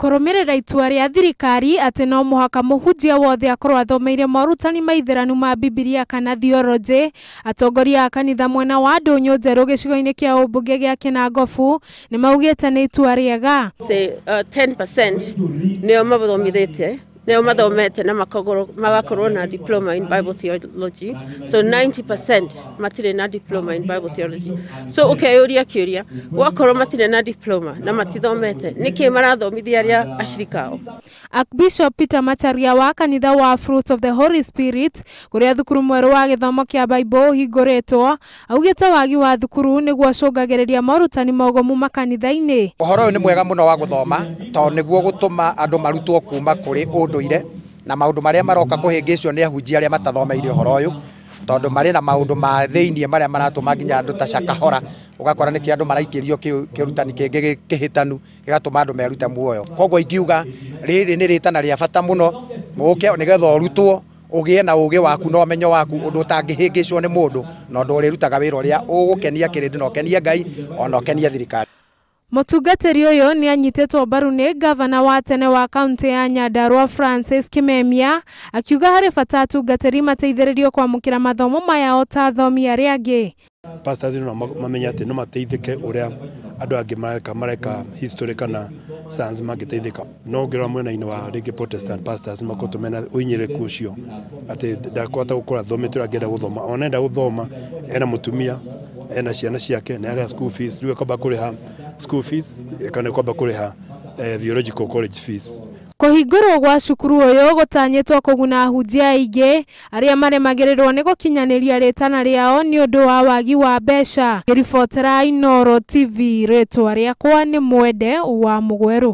Kũrũmĩrĩra itua rĩa thirikari atĩ no mũhaka mũhunjia wothe akorwo athomeire morutani maithĩranu ma Bibilia kana theology, atongoria a kanitha mwena wa Ndũnyũ Njerũ gĩcigo-inĩ kĩa ũmbunge gĩa Kinangop nĩ maugĩte nĩ itua rĩega. 10% nĩo mathomithĩte, nĩo mathomete na magakorwo na diploma in Bible theology, so 90% matirĩ na diploma in Bible theology. So ukeyũria kĩũria, wakorwo matirĩ na diploma na matithomete, nĩkĩ marathomithia arĩa acirikao? Archbishop Peter Macharia wa kanitha wa Fruit of the Holy Spirit kũrĩa thukuru mwerũ wa gĩthomo kĩa Bible ũhingũrĩtwo, augĩte wagi wa thukuru nĩguo acũngagĩrĩria morutani mogomu makanitha-inĩ. Ũhoro ũyũ nĩ mwega mũno wa gũthoma tondũ nĩguo gũtũma andũ marutwo kuma kũrĩ ũndũire na maũndũ marĩa maroka kũhĩngĩcio nĩ ahunjia arĩa matathomeire ũhoro ũyũ, tondũ marĩ na maũndũ ma thĩinĩ marĩa maratũma nginya andũ ta cakahora, ũgakora nĩkĩ andũ maraikĩrio kĩrutani kĩngĩ kĩhĩtanu gĩgatũma andũ merute muoyo. Koguo ingiuga rĩrĩ nĩ rĩtana rĩa bata mũno mũke nĩgetha ũrutwo ũgĩe na ũgĩ waku na ũmenyo waku ũndũ ũtangĩhĩngĩcwo nĩ mũndũ, na ũndũ ũrĩrutaga wĩra ũrĩa ũgũkenia kĩrĩndĩ na ũkenie Ngai ona ũkenie thirikari. Mũtungatĩri ũyũ nĩ anyitĩtwo mbaru nĩ gavana wa tene wa kaunti ya Nyandarua Francis Kimemia, akiuga harĩ bata atungatĩri mateithĩrĩrio kwamũkĩra mathomo maya o ta athomi arĩa angĩ. Pastors no mamenya atĩ no mateithĩke ũrĩa andũ angĩ mareka history kana science magĩteithĩka. No ngĩrora mwena-inĩ wa rĩngĩ Protestant pastors makotumena ũinyĩrĩku ũcio atĩ ndakũhota gũkora thomete angĩenda gũthoma, ona enda gũthoma ena mũtumia ena ciana ciake na arĩa school fees rĩu kwamba kũrĩha school fees kana kwamba kũrĩha theological college fees. Kũhingũrwo gwa cukuru ũyũ gũtanyĩtwo kũguna ahunjia aingĩ arĩa maremagĩrĩrwo nĩ gũkinyanĩria rĩtana rĩao nĩ ũndũ wa wagi wa mbeca. Ngĩribotera Inooro TV, rĩtwa rĩakwa nĩ Mwende wa Mũgweru.